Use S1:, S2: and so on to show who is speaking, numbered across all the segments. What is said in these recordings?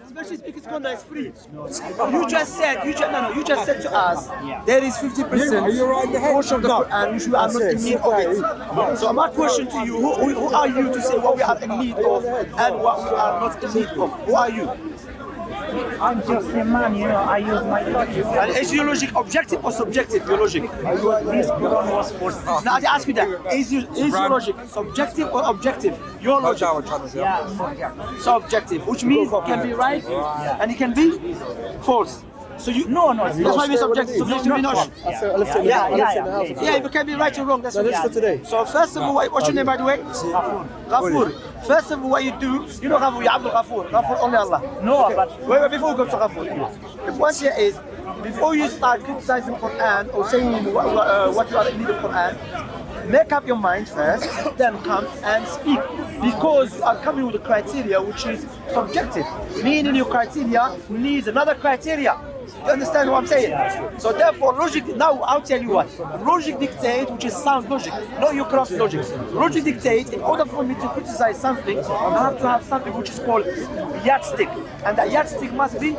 S1: especially speaking Conda is free. You just said to us there is 50% portion of the Quran which we are not in need of it. So my question to you, who are you to say what we are in need of and what we are not in need of? Who are you?
S2: I'm just a man, I use my logic.
S1: And is your logic objective or subjective, your logic?
S2: This Quran was for
S1: Now I ask you that, is your logic subjective or objective? Your logic?
S2: subjective.
S1: Subjective, which means it can be right and it can be false. So you
S2: No.
S1: That's why we subjective. Subjective we know.
S2: Yeah.
S1: It can be right or wrong. That's
S3: for today.
S1: So first of all, what's your name by the way? Ghafur. First of all, what you do, you know Ghafur, Abdul Ghafur. Ghafur only Allah.
S2: No, but
S1: Wait, before we go to Ghafur, the point here is, before you start criticizing Quran or saying what you are in need of Quran, make up your mind first, then come and speak. Because you are coming with a criteria which is subjective, meaning your criteria needs another criteria. You understand what I'm saying? So therefore, logic, now I'll tell you what. Logic dictates, which is sound logic, not your cross logic. Logic dictates, in order for me to criticize something, I have to have something which is called yardstick. And that yardstick must be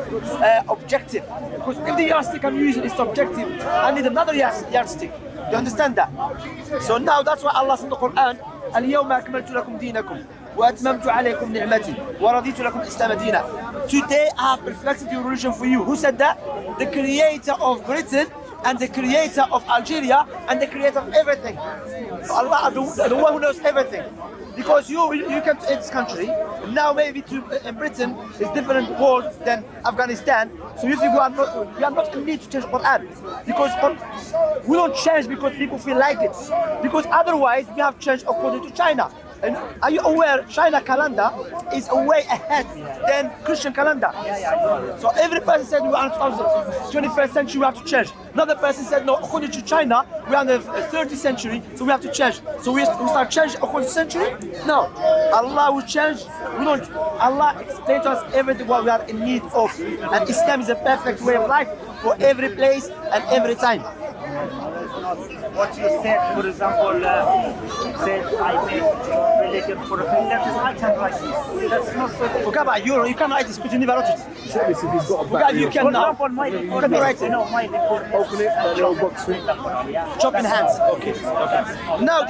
S1: objective. Because if the yardstick I'm using is subjective, I need another yardstick. You understand that? So now that's why Allah said in the Quran, اليوم أكملت لكم دينكم وأتممت عليكم نعمتي ورضيت لكم الإسلام دينا. Today I have perfected your religion for you. Who said that? The creator of Britain and the creator of Algeria and the creator of everything. Allah, the one who knows everything. Because you came to this country, now maybe in Britain is different world than Afghanistan. So you think we are not in need to change Quran. Because we don't change because people feel like it. Because otherwise we have changed according to China. And are you aware China calendar is way ahead than Christian calendar? So every person said we are in the 21st century, we have to change. Another person said no, according to China, we are in the 30th century, so we have to change. So we start changing according to century? No. Allah will change. We don't. Allah explains to us everything what we are in need of. And Islam is a perfect way of life for every place and every time.
S2: what you said, for example, said I make religion for a thing, that is item like this. That's not so.
S1: Forget about you cannot write this because you never wrote it.
S3: If he's got a
S1: Forget you can now.
S2: For example, my
S1: Can you write it?
S2: No, my
S3: open it, no box thing.
S1: Chopping hands. Okay. Now,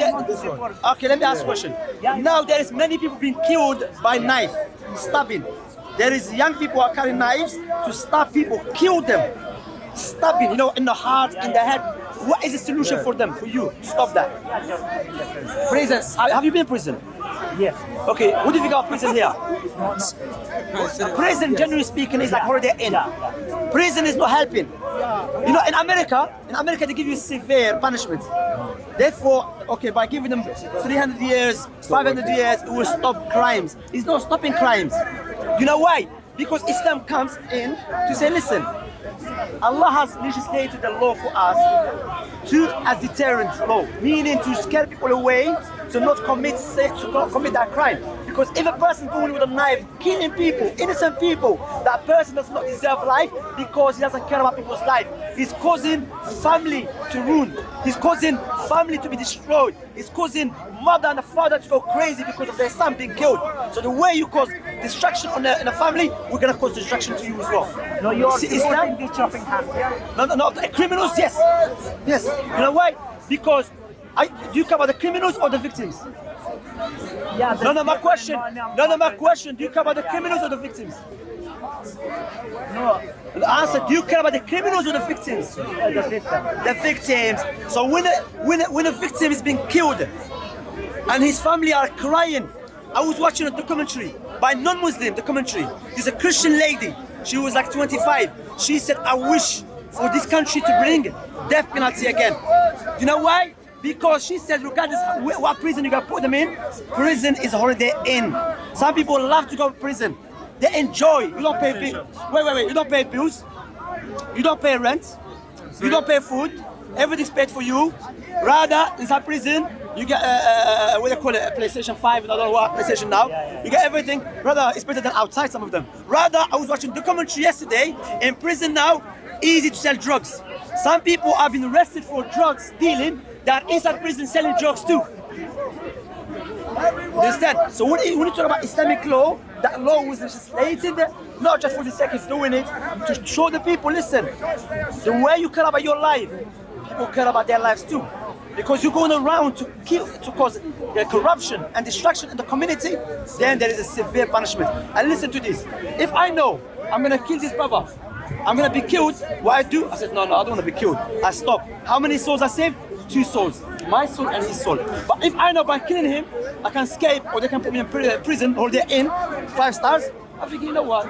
S1: okay, let me ask a question. Now there is many people being killed by knife, stabbing. There is young people who are carrying knives to stab people, kill them, stabbing, in the heart, in the head. What is the solution for them, for you, to stop that? Prison. Have you been in prison?
S2: Yes.
S1: Okay, what do you think of prison here? Prison, generally speaking, is like holiday inn. Prison is not helping. In America they give you severe punishment. Therefore, okay, by giving them 300 years, 500 years, it will stop crimes. It's not stopping crimes. You know why? Because Islam comes in to say, listen, Allah has legislated the law for us as deterrent law, meaning to scare people away to not commit that crime. Because if a person going with a knife, killing people, innocent people, that person does not deserve life because he doesn't care about people's life. He's causing family to ruin. He's causing family to be destroyed. He's causing mother and father to go crazy because of their son being killed. So the way you cause destruction in a family, we're gonna cause destruction to you as well.
S2: No, you're
S1: Islam?
S2: the chopping hands, yeah?
S1: No, the criminals, yes. Yes. You know why? Because do you care about the criminals or the victims?
S2: Yeah.
S1: My question. Do you care about the criminals or the victims?
S2: No.
S1: The answer, do you care about the criminals or the victims?
S2: The victim.
S1: The victims. So when a victim is being killed and his family are crying, I was watching a documentary by non-Muslim documentary. There's a Christian lady. She was like 25. She said, I wish for this country to bring death penalty again. You know why? Because she said, regardless what prison you can put them in, prison is a holiday inn. Some people love to go to prison. They enjoy. You don't pay bills. Wait. You don't pay bills. You don't pay rent. You don't pay food. Everything's paid for you. Rather, inside prison, you get what they call it, a PlayStation 5, I don't know what PlayStation now. You get everything. Rather, it's better than outside, some of them. Rather, I was watching documentary yesterday. In prison now, easy to sell drugs. Some people have been arrested for drugs dealing. They are inside prison selling drugs too. You understand? So when you talk about Islamic law, that law was legislated not just for the sake of doing it, to show the people, listen, the way you care about your life, people care about their lives too. Because you're going around to kill, to cause corruption and destruction in the community, then there is a severe punishment. And listen to this. If I know I'm going to kill this brother, I'm going to be killed, what I do? I said, no, I don't want to be killed. I stop. How many souls I saved? 2 souls. My soul and his soul. But if I know by killing him, I can escape, or they can put me in prison, or they're in 5 stars, I think, you know what?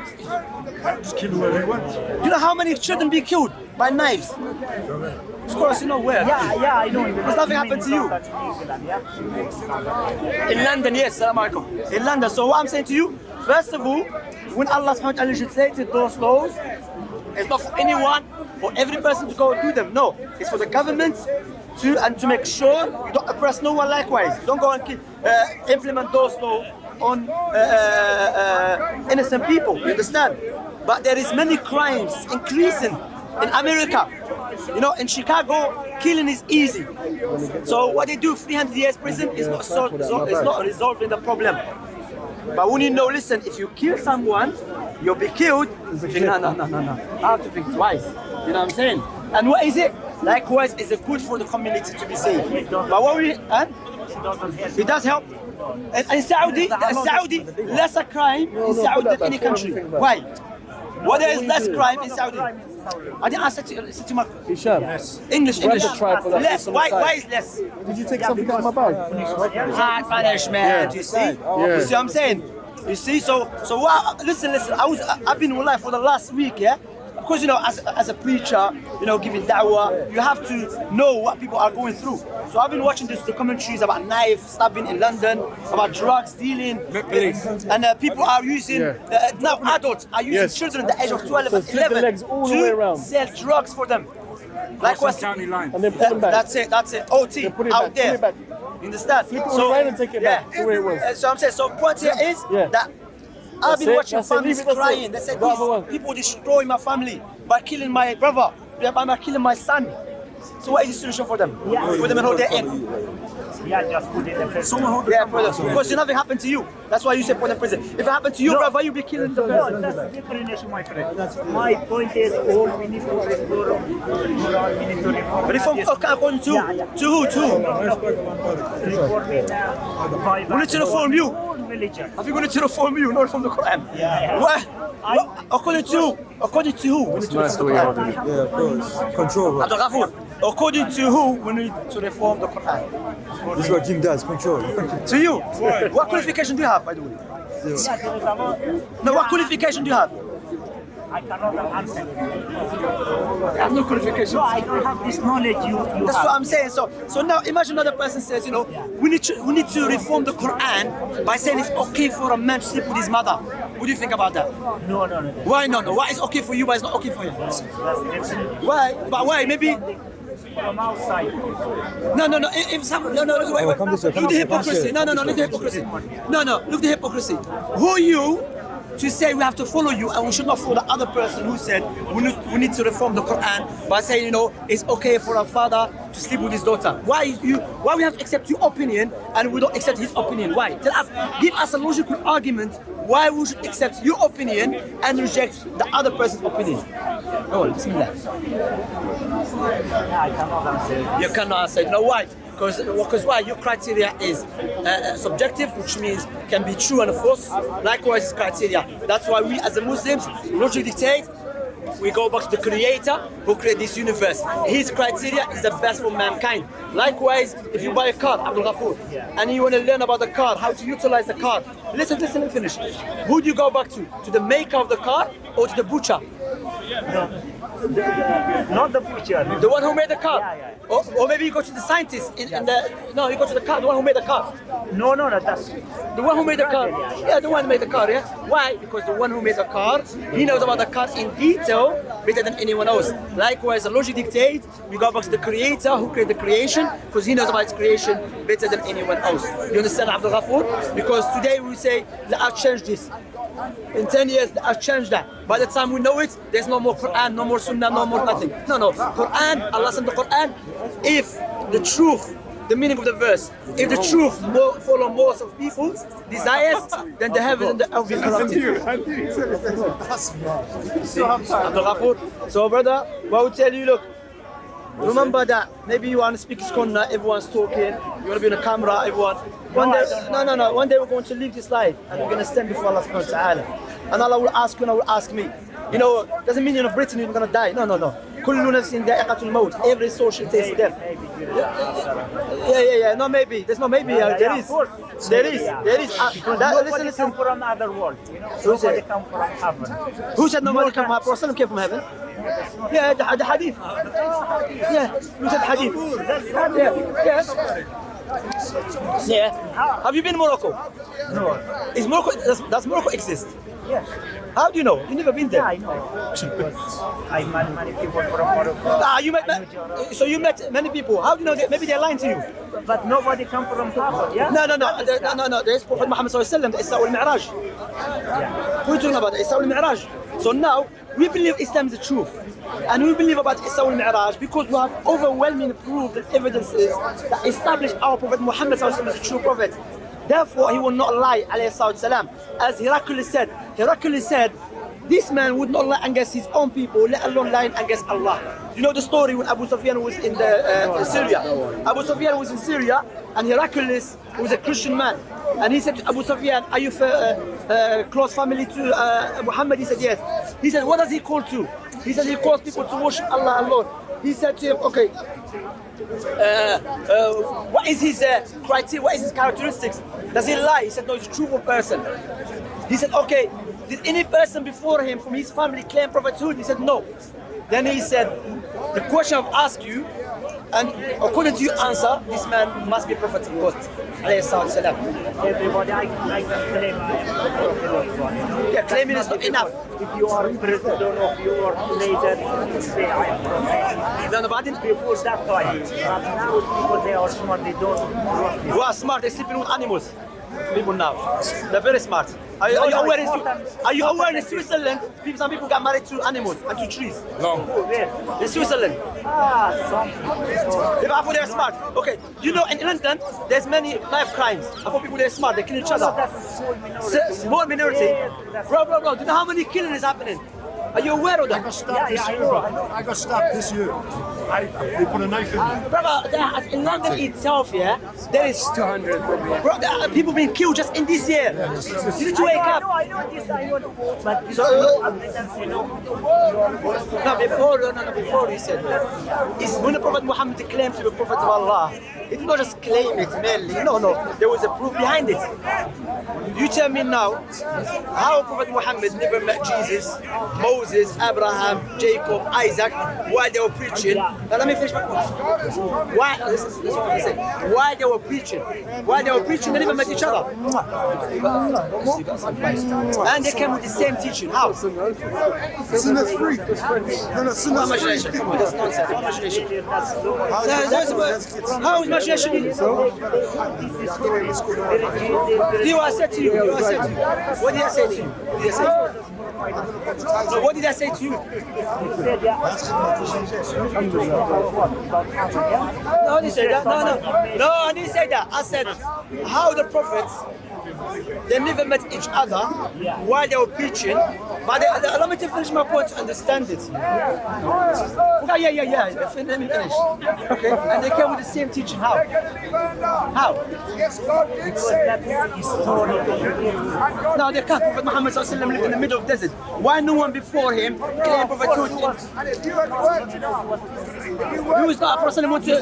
S3: Just kill whoever you want.
S1: You know how many children be killed by knives? Of course, you know where.
S2: Yeah, I know.
S1: Because nothing happened to you. In London, yes, salam alaikum. In London. So what I'm saying to you, first of all, when Allah subhanahu wa ta'ala legislated those laws, it's not for anyone or every person to go do them. No, it's for the government to make sure you don't oppress no one likewise. Don't go and implement those laws on innocent people, you understand? But there is many crimes increasing in America. You know, in Chicago, killing is easy. So what they do, 300 years prison, is not resolving the problem. But when you know, listen, if you kill someone, you'll be killed, you think, no. I have to think twice. You know what I'm saying? And what is it? Likewise, it's good for the community to be safe. But what we, it does help. And in Saudi, lesser crime in Saudi than any country. Why? What there is less crime in Saudi? I didn't answer to my English. Less. Why is less?
S3: Did you take something out of my bag?
S1: Hard punishment. You see? You see what I'm saying? You see? So what? Listen. I've been in life for the last week, yeah. Because, you know, as a preacher, you know, giving dawah, you have to know what people are going through. So I've been watching the commentaries about knife stabbing in London, about drugs dealing, and people are using, now adults are using children at the age of 12 and 11 to sell drugs for them. Likewise,
S3: county line. And then put them back.
S1: That's it. OT, out there.
S3: Put it back.
S1: You understand?
S3: Flip it around and take it back to where it was.
S1: So I'm saying, so point here is that I've been watching families crying. They said, people destroy my family by killing my brother, by killing my son. So what is the solution for them? Put them and hold their end.
S2: Yeah, just put it in prison.
S1: Someone hold their end. Because nothing happened to you. That's why you say put them in prison. If it happened to you, brother, you'll be killing the person.
S2: That's a different issue, my friend. My point is, all we need to restore, we need to reform.
S1: Reform according to who? To who? We need to reform you. I think we need to reform you, not reform the Quran. What? According to who? We need to reform the Quran.
S3: Yeah, of course. Control.
S1: Abdul Ghafur, according to who we need to reform the Quran?
S3: This is what Jim does, control.
S1: To you. What qualification do you have, by the way? No, what qualification do you have?
S2: I cannot answer.
S1: I have no qualification.
S2: No, I don't have this knowledge you
S1: That's
S2: have.
S1: what I'm saying. So now imagine another person says, you know, we need to reform the Quran by saying it's okay for a man to sleep with his mother. What do you think about that?
S2: No.
S1: Why no? Why is okay for you but it's not okay for you? Why? But why? Maybe
S2: from outside.
S1: No. If some no. Wait. Look the hypocrisy. No. Look the hypocrisy. No. Look the hypocrisy. Who are you to say we have to follow you and we should not follow the other person who said we need to reform the Quran by saying, you know, it's okay for a father to sleep with his daughter? Why we have to accept your opinion and we don't accept his opinion? Why? Tell us, give us a logical argument why we should accept your opinion and reject the other person's opinion. Oh, bismillah.
S2: I cannot answer.
S1: You cannot answer. You know why? Because why? Your criteria is subjective, which means can be true and false. Likewise, it's criteria. That's why we as a Muslims, logic dictate, we go back to the Creator who created this universe. His criteria is the best for mankind. Likewise, if you buy a car, Abdul Ghafur, and you want to learn about the car, how to utilize the car, listen and finish. Who do you go back to? To the maker of the car or to the butcher?
S2: Not the butcher.
S1: The one who made the car?
S2: Yeah.
S1: Or maybe you go to the scientist you go to the car, the one who made the car.
S2: No, that's
S1: The one who made the car. Yeah, the one who made the car, yeah. Why? Because the one who made the car, he knows about the car in detail better than anyone else. Likewise, the logic dictates, we go back to the Creator who created the creation, because he knows about his creation better than anyone else. You understand, Abdul Ghafur? Because today we say, let's change this. In 10 years, I've changed that. By the time we know it, there's no more Quran, no more Sunnah, no more nothing. No. Quran, Allah sent the Quran. If the truth the meaning of the verse. If the truth follow most of people's desires, then the heaven and the earth will be corrupted. So brother, what I would tell you, look, remember that maybe you want to speak Sunnah, everyone's talking, you want to be on the camera, everyone. One day, no. One day we're going to leave this life and we're going to stand before Allah subhanahu wa ta'ala. And Allah will ask you and Allah will ask me. You know, doesn't mean you're in Britain you're going to die. No. كل نفس ذائقة الموت. Every soul shall taste death. Yeah. No, maybe. There's no maybe. There is.
S2: Listen. Come from other world. You know, nobody come from heaven.
S1: Who said nobody come from heaven? Prophet came from heaven. Yeah, the hadith. Yeah, you said hadith. Yeah. Have you been in Morocco?
S2: No.
S1: Is Morocco? Does Morocco exist?
S2: Yes.
S1: How do you know? You've never been there.
S2: Yeah, I know. I met many people from Morocco.
S1: So you met many people. How do you know that? Maybe they're lying to you.
S2: But nobody come from heaven. Yeah.
S1: No. There's Prophet Muhammad sallallahu alaihi wasallam, the Isra wal Mi'raj.
S2: Yeah.
S1: We're talking about the Isra wal Mi'raj. So now we believe Islam is the truth, and we believe about Isra wal Mi'raj because we have overwhelming proof and evidences that establish our Prophet Muhammad sallallahu alaihi wasallam as the true prophet. Therefore, he will not lie, alayhi salatu salam. As Hurraira said, this man would not lie against his own people, let alone lying against Allah. You know the story when Abu Sufyan was in Syria. Abu Sufyan was in Syria, and Hurraira was a Christian man. And he said to Abu Sufyan, are you close family to Muhammad? He said, yes. He said, what does he call to? He said, he calls people to worship Allah alone. He said to him, okay, what is his criteria, what is his characteristics? Does he lie? He said, no, he's a truthful person. He said, okay, did any person before him from his family claim prophethood? He said, no. Then he said, the question I've asked you, and according to your answer, this man must be prophet of God.
S2: Everybody, I can claim I am the prophet of God.
S1: Yeah, claiming is not enough.
S2: If you are president of your leader, you say I am prophet. Before that time. But now people, they are smart, they don't trust me.
S1: Who are smart, they're sleeping with animals. People now, they're very smart. Are you aware in Switzerland, some people got married to animals and to trees?
S3: No.
S1: In Switzerland.
S2: Some people.
S1: I thought they're smart. Okay, you know in London, there's many knife crimes. I thought people they're smart, they kill each other.
S2: That's a
S1: Small minority. Bro, do you know how many killing is happening? Are you aware of that?
S4: I got stabbed this year. I got stabbed this year. They put a knife in me.
S1: Brother, in London itself, yeah, there is 200. Bro, there are people being killed just in this year. You need to wake up.
S2: I know this, but
S1: Before he said that. It's when the Prophet Muhammad claimed to be the Prophet of Allah, he did not just claim it merely. No. There was a proof behind it. You tell me now, how Prophet Muhammad never met Jesus, Moses, Abraham, Jacob, Isaac, while they were preaching. Now let me finish my point. Why? This is what he said. While they were preaching, they never met each other. And they came with the same teaching. How?
S4: Sunnah's free. No, Sunnah's free.
S1: That's nonsense. How is imagination? I said to you. What did I say to you? What did I say to you? No, I didn't say that. No, I didn't say that. I said how the prophets, they never met each other while they were preaching. But allow me to finish my point to understand it. Yeah. Let me finish. Okay. And they came with the same teaching. How? No, they can't. Prophet Muhammad lived in the middle of the desert. Why no one before him claimed prophethood? He was not a person who wanted to.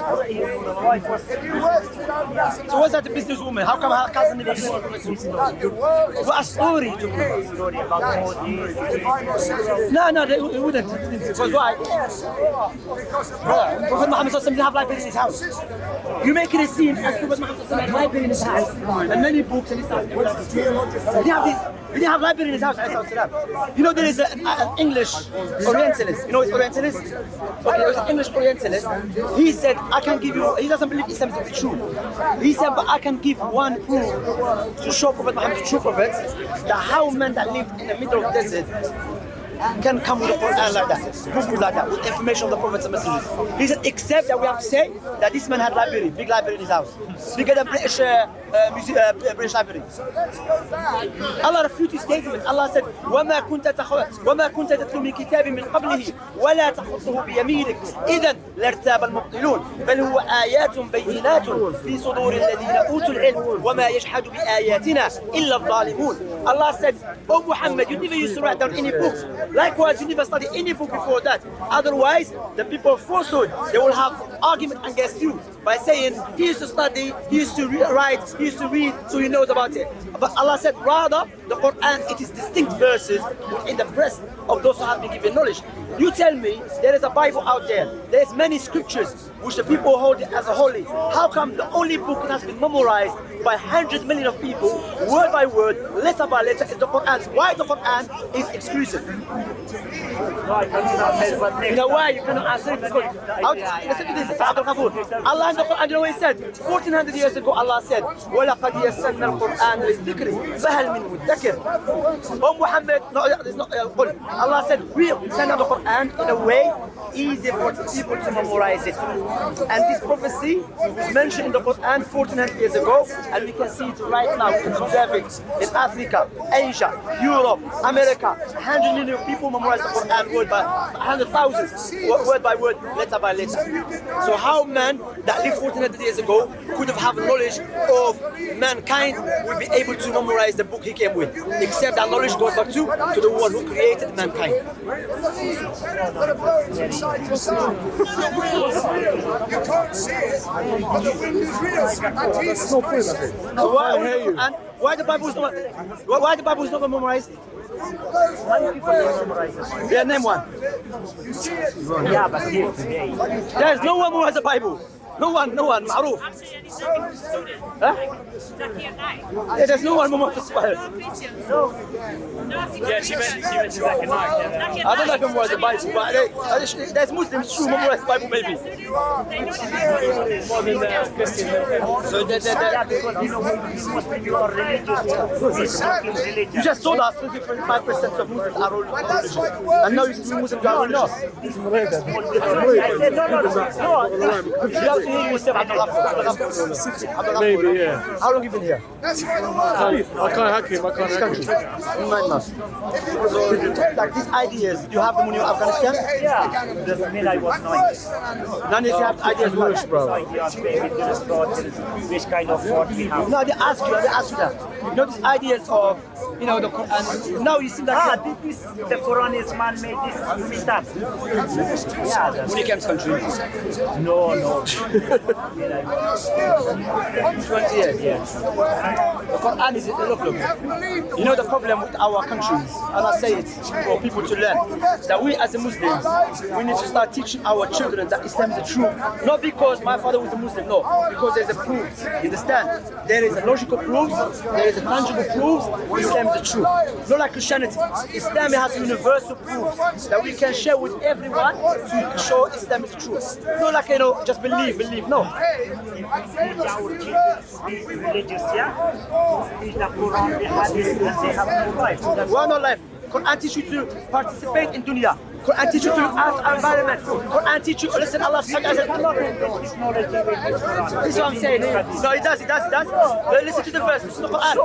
S1: So what's that the businesswoman? How come her cousin never claimed prophethood? What a story to me. No, they wouldn't. Because why? Prophet Muhammad didn't have library in his house. You're making a scene as Prophet Muhammad had library in his house and many books in his house. He didn't have library in his house. You know there is an English Orientalist. You know what Orientalist? Okay, there was an English Orientalist. He said, I can give you, he doesn't believe Islam is the truth. He said, but I can give one proof to show Prophet Muhammad the true prophet, that how men that lived in the middle of the desert can come with the Quran like that, book like that, with information of the Prophets and Messengers. He said, except that we have to say that this man had library, big library in his house, bigger than British library. Allah refuted his statement. Allah said, وَمَا كُنْتَ تَتْلُو مِنْ كِتَابٍ مِنْ قَبْلِهِ وَلَا تَخُطُّهُ بِيَمِينِكَ إِذًا لَارْتَابَ الْمُبْطِلُونَ بَلْ هُوَ آيَاتٌ بَيِّنَاتٌ فِي صُدُورِ الَّذِينَ أُوتُوا الْعِلْمَ وَمَا يَجْحَدُ بِآيَاتِنَا إِلَّا الظَّالِمُونَ. Allah said, oh Muhammad, you never used to write down any books. Likewise, you never studied any book before that. Otherwise, the people of falsehood, they will have argument against you by saying, he used to study, he used to write, he used to read, so he knows about it. But Allah said, rather, the Quran, it is distinct verses in the breast of those who have been given knowledge. You tell me, there is a Bible out there, there's many scriptures which the people hold as a holy. How come the only book that has been memorized by hundreds of millions of people, word by word, letter by letter, is the Quran? Why the Quran is exclusive? You know why you cannot answer it? Because listen to this, it's Abdul Ghafur. Allah in the Quran, you know what he said? 1400 years ago, Allah said, وَلَقَدْ يَسَّرْنَا الْقُرْآنَ لِلذِّكْرِ فَهَلْ مِن مُدَّكِرٍ. Oh Muhammad, no, it's not Allah said, we send out the Quran in a way easy for people to memorize it. And this prophecy is mentioned in the Quran 1400 years ago, and we can see it right now. We can observe it in Africa, Asia, Europe, America. 100 million people memorize the Quran word by 100,000, word by word, letter by letter. So how man that lived 1400 years ago could have knowledge of mankind would be able to memorize the book he came with, except that knowledge goes back to the one who created mankind.
S4: You can't see it, but the wind is real, and Jesus Christ.
S1: So why the Bible is not memorized?
S2: Many people don't memorize it.
S1: Yeah, name one.
S2: Yeah, but here today.
S1: There is no one who has a Bible. No one, معروف. Huh? Yeah, there's no one who has a Bible.
S2: Yeah, she mentioned Zach and Mike.
S1: I don't know if memorize the Bible, but there's Muslims who memorize the Bible maybe.
S2: More than Christians.
S1: So
S2: Yeah, because you know, most people are religious.
S1: you just told us 55% of Muslims are all religious. And now you see Muslims are religious.
S2: I said, no.
S1: You have to hear yourself, Abdul Ghafur.
S3: Maybe, yeah.
S1: How long have you been here?
S3: I can't hack him.
S1: 9 months. So, like these ideas, do you have them when you're in Afghanistan?
S2: Yeah, that's when I was 9.
S1: None of you have ideas, what?
S2: Which kind of thought we have.
S1: No, they ask you that. You know these ideas of, the Quran. Now you see that.
S2: This the Quran is man-made. This is that. Yeah, that's
S1: When you came to country?
S2: no.
S1: 20 years.
S2: Yes.
S1: The Quran is look. You know the problem with our countries, and I say it for people to learn, that we as a Muslims, we need to start teaching our children that Islam is the truth. Not because my father was a Muslim, no, because there's a proof. You understand? There is a logical proof, there is a tangible proof, Islam is the truth. Not like Christianity. Islam has a universal proof that we can share with everyone to show Islam is the truth. Not like, just believe, no.
S2: Our kids be religious, yeah? Teach the Quran, the Hadith, and they have no life.
S1: Why not life? Quran teach you to participate in dunya. Quran teach you to look after our environment. Quran teach you, listen, Allah subhanahu wa ta'ala. This is what I'm saying. No, it does. Listen to the verse, listen to the Quran.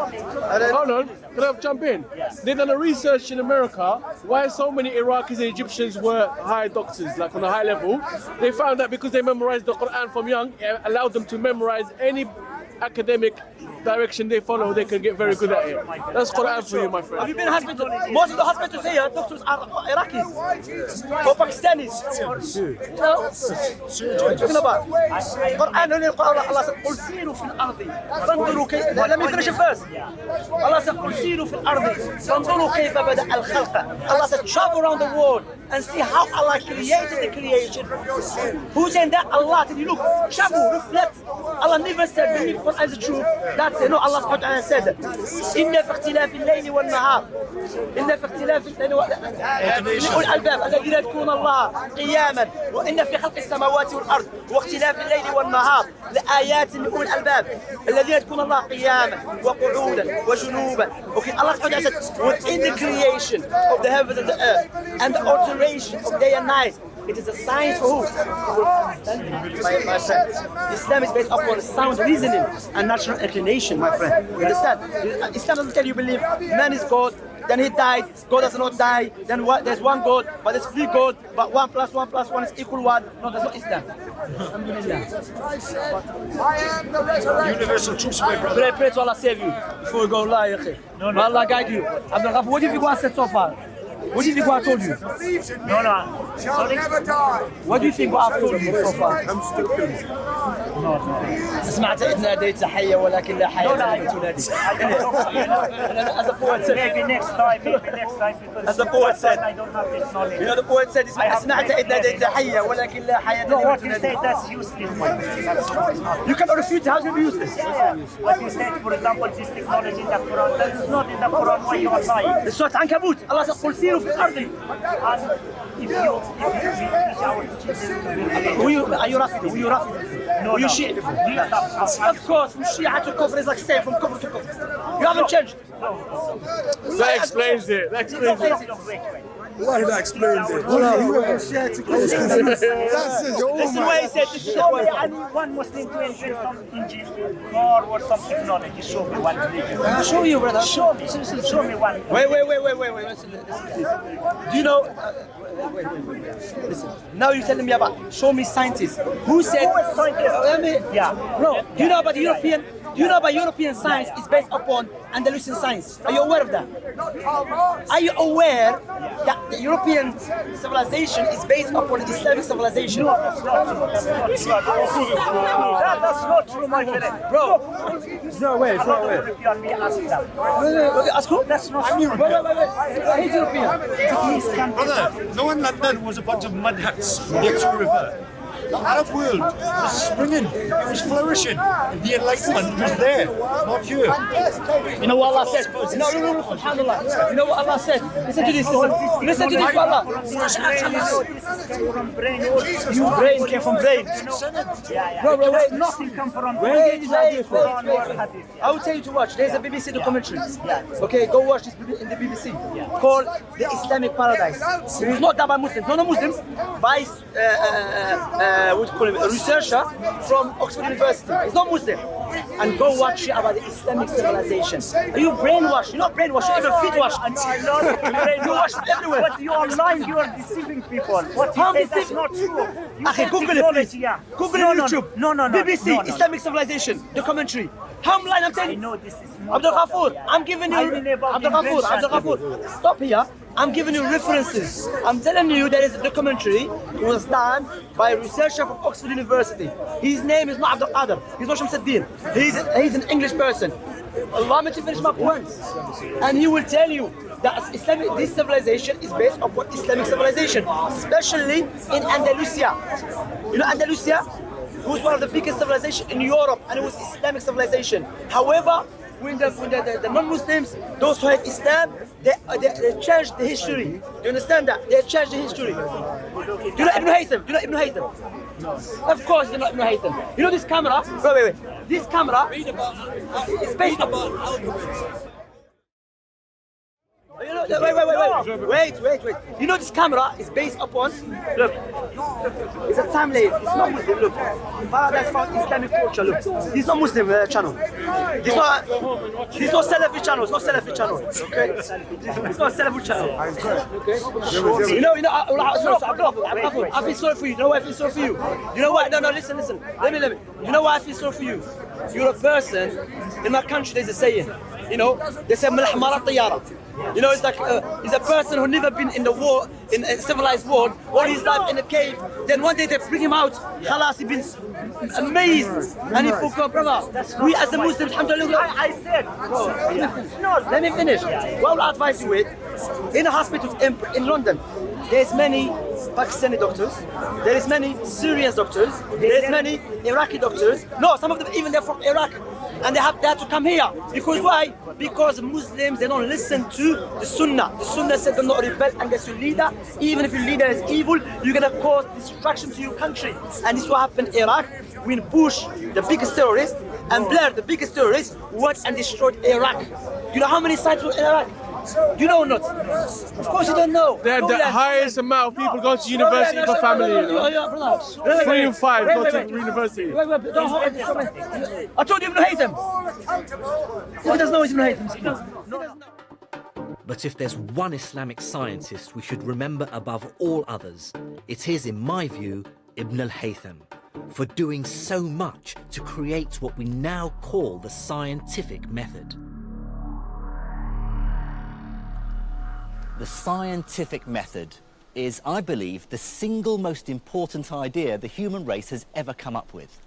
S3: Hold on, can I jump in? They done a research in America why so many Iraqis and Egyptians were high doctors, like on a high level. They found that because they memorized the Quran from young, it allowed them to memorize any academic direction they follow, they can get very good at it. That's Quran for you, my friend.
S1: Have you been in hospital? Most of the hospitals here, doctors are Iraqis or Pakistanis. What are you talking about? Quran, Allah said, قُلْ سِيرُوا فِي الْأَرْضِ فَانْظُرُوا كَيْفَ. Let me finish it first. Allah said, قُلْ سِيرُوا فِي الْأَرْضِ فَانْظُرُوا كَيْفَ بَدَأَ الْخَلْقَ. Allah said, travel around the world and see how Allah created the creation. Who saying that? Allah. Tell you, look, Shabu, reflect. Allah never said, believe Quran is the truth. That's it. No, Allah subhanahu wa ta'ala said, إِنَّ فِي اخْتِلَافِ اللَّيْلِ وَالنَّهَارِ إِنَّ فِي اخْتِلَافِ اللَّيْلِ لأولي الألباب الذين يذكرون الله قياما وإن في خلق السماوات والأرض واختلاف الليل والنهار لآيات لأولي الألباب الذين يذكرون الله قياما وقعودا وجنوبا. Okay, Allah subhanahu wa ta'ala said, within the creation of the heavens and the earth and the alteration of day and night, it is a science for who? My friend. Islam is based upon sound reasoning and natural inclination, my friend. You understand? Islam doesn't tell you believe man is God, then he died, God does not die, then what, there's one God, but there's three God, but 1 + 1 + 1 is equal 1. No, that's not Islam.
S4: I am the resurrection. Universal truth, my brother.
S1: Pray to Allah save you before you go lie. May Allah guide you. Abdul Ghafur, what do you think I said so far? What do you think what I told you?
S2: No.
S4: Shall never die.
S1: What do you think what I've told you so far?
S2: No.
S1: سمعت إذ ناديت حيا ولكن لا حياة لمن تنادي. As the poet said.
S2: Maybe next time.
S1: As the poet said.
S2: I don't have this knowledge.
S1: You know the poet said, سمعت إذ ناديت حيا ولكن لا حياة
S2: No,
S1: لمن
S2: what you
S1: تنادي.
S2: say, that's useless.
S1: You cannot refute it. How can it be useless?
S2: What you said, for example, this technology in the Quran, that is not in the Quran. Why you are lying?
S1: It's not Ankabut. Allah said, قل سيروا في الأرض.
S2: And if you teach our children,
S1: Are you Rafidi? Were you Rafidi?
S2: No,
S1: Were you
S2: no.
S1: Shia? Of course, from Shia to Kufr is like same, from Kufr to Kufr. You haven't changed.
S3: That explains it. That explains it.
S4: Why that explains it?
S1: Listen what he said. This is
S2: show
S1: the
S2: me
S1: point.
S2: any one Muslim to invent some engine car or some technology. Show me one.
S1: I'll show you, brother.
S2: Show me. Show me one.
S1: Wait. Listen, please. Do you know? Wait. Listen. Now you're telling me about. Show me scientists. Who said?
S2: Who is scientist?
S1: Let me.
S2: Yeah.
S1: Bro, do you know about European? Do you know about European science is based upon Andalusian science? Are you aware of that? Are you aware that the European civilization is based upon Islamic civilization?
S2: That's not true, my friend.
S1: Bro,
S4: It's not way. It's not way.
S2: You and me ask them.
S1: ask who?
S2: That's not true.
S1: Wait. He's European.
S4: Brother, no one in London was a bunch of mud huts next to a river. The Arab world was springing, it was flourishing, and the Enlightenment was there, not here.
S1: You know what Allah said? No, subhanAllah. You know what Allah said? Listen to this, listen to this, Allah. You brain came from brain. Bro, wait.
S2: Nothing come from
S1: Wait.
S2: Hadith.
S1: I will tell you to watch. There's a BBC documentary. Okay, go watch this in the BBC. Called The Islamic Paradise. It was not done by Muslims, no Muslims, by what do you call him, a researcher from Oxford University. He's not Muslim. And go watch it about the Islamic civilization. Are you brainwashed? You're not brainwashed, you're even feet washed. You watch it everywhere.
S2: But you are lying, you are deceiving people. What you
S1: How
S2: say,
S1: deceiving?
S2: that's not true. You
S1: Okay,
S2: said
S1: Google it,
S2: technology,
S1: please.
S2: yeah.
S1: Google
S2: No,
S1: it on YouTube.
S2: No.
S1: BBC,
S2: No.
S1: Islamic civilization, documentary. How I'm lying, I'm telling
S2: I
S1: you.
S2: know this is more
S1: Abdul Ghafur, I'm giving you.
S2: I mean about
S1: Abdul Ghafur,
S2: invention.
S1: stop here. I'm giving you references. I'm telling you there is a documentary. It was done by a researcher from Oxford University. His name is not Abdul Qadir. He's not Shamsi. He's an English person. Allow me to finish my point. And he will tell you that this civilization is based upon Islamic civilization, especially in Andalusia. You know Andalusia? It was one of the biggest civilizations in Europe, and it was Islamic civilization. However, when the non-Muslims, those who hate Islam, they changed the history. Do you understand that? They changed the history. Do you know Ibn Haytham? Do you know Ibn Haytham? No. Of course you know Ibn Haytham. You know this camera? Wait. This camera is based upon... You know, wait. You know this camera is based upon, look, it's a timeline, it's not Muslim, look. Paradise found Islamic culture, look. This is not Muslim channel. This is not Salafi channel, it's not Salafi channel, okay? It's not Salafi channel, okay? You know, I feel sorry for you, you know why I feel sorry for you? You know what, no, listen, let me. You know why I feel sorry for you? You're a person, in my country there's a saying, you know, they say, you know, it's like he's a person who never been in the war, in a civilized world, all his life in a cave. Then one day they bring him out, khalas, he been amazed, and he forgot, brother. We as the Muslims, alhamdulillah.
S2: I said.
S1: No, let me finish. What will I advise you with? In a hospital in London, there's many Pakistani doctors, there is many Syrian doctors, there is many Iraqi doctors. No, some of them even they're from Iraq, and they had to come here. Because why? Because Muslims, they don't listen to the Sunnah. The Sunnah said do not rebel against your leader. Even if your leader is evil, you're gonna cause destruction to your country. And this is what happened in Iraq when Bush, the biggest terrorist, and Blair, the biggest terrorist, went and destroyed Iraq. You know how many sites were in Iraq? You know or not? Of course you don't know.
S3: They had the highest amount of people going to university per family. You know? 3 in 5 go to university.
S1: I told you Ibn Haytham. He doesn't know Ibn Haytham.
S5: But if there's one Islamic scientist we should remember above all others, it is, in my view, Ibn al-Haytham, for doing so much to create what we now call the scientific method. The scientific method is, I believe, the single most important idea the human race has ever come up with.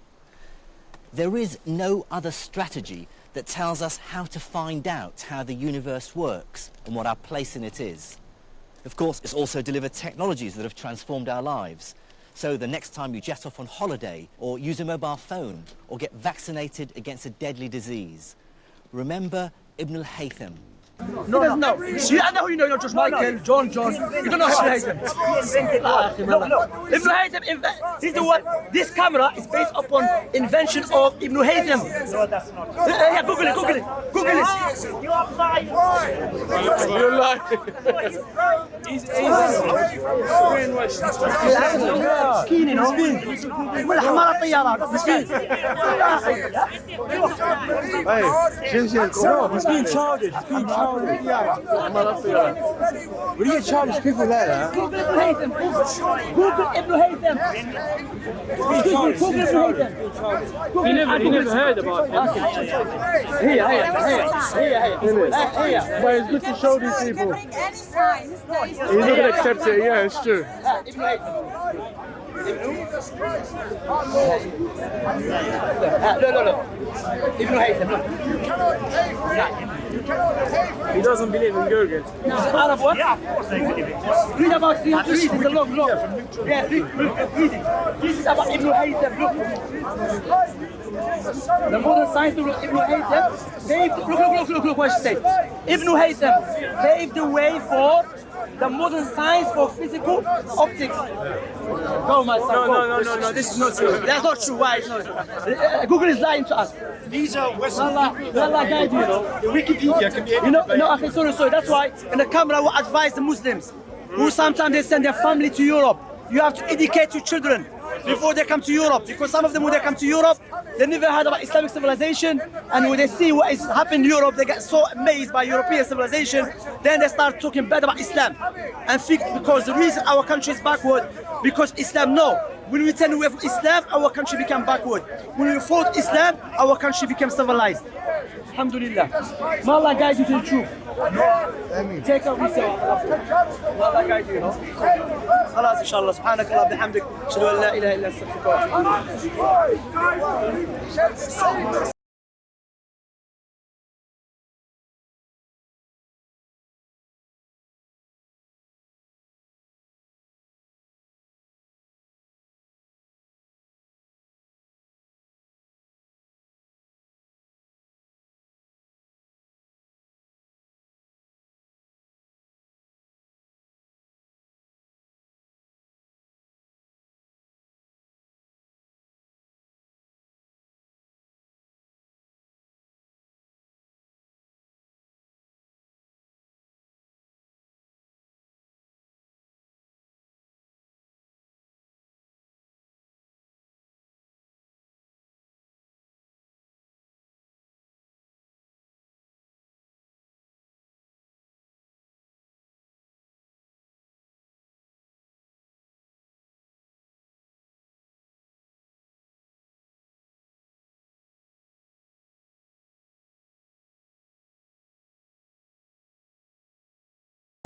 S5: There is no other strategy that tells us how to find out how the universe works and what our place in it is. Of course, it's also delivered technologies that have transformed our lives. So the next time you jet off on holiday, or use a mobile phone, or get vaccinated against a deadly disease, remember Ibn al-Haytham.
S1: No, he doesn't know. I know you know George Michael, John. You don't know Ibn Haytham. Ibn Haytham, he's the one. This camera is based upon invention of Ibn Haytham.
S2: No, that's not.
S1: Yeah, Google it.
S2: You are lying.
S3: You're lying.
S6: He's brainwashed.
S1: مسكين ولا حمار الطيارات مسكين.
S6: He's being childish. What do you childish people like that?
S1: Google Ibn Haytham. Google Ibn Haytham.
S6: He never heard about him.
S1: Here.
S3: But it's good to show these people.
S7: Bring any signs.
S3: He's not going to accept it, yeah, it's true.
S1: Ibn Haytham. No. Ibn Haytham, look.
S6: He doesn't believe in Google.
S1: Arab what?
S2: Yeah, of course I believe it.
S1: Read about it. You have to read it. It's a long. Yeah, read it. This is about Ibn Haytham. Look. The modern science of Ibn Haytham paved. Look what she says. Ibn Haytham paved the way for the modern science for physical optics. Go, my son.
S6: No, this is not true.
S1: That's not true. Why? It's not. Google is lying to us.
S4: These are Western people.
S1: Allah guide you,
S4: The Wikipedia can be
S1: okay, sorry. That's why in the camera we advise the Muslims who sometimes they send their family to Europe. You have to educate your children before they come to Europe, because some of them when they come to Europe, they never heard about Islamic civilization, and when they see what is happening in Europe, they get so amazed by European civilization, then they start talking bad about Islam. And think because the reason our country is backward, because Islam, no. When we turn away from Islam, our country became backward. When we fought Islam, our country became civilized. Alhamdulillah. May Allah guide you to the truth. Take out yourself. May Allah guide you, خلاص إن شاء الله سبحانك اللهم وبحمدك أشهد أن لا إله إلا أنت أستغفرك وأتوب إليك.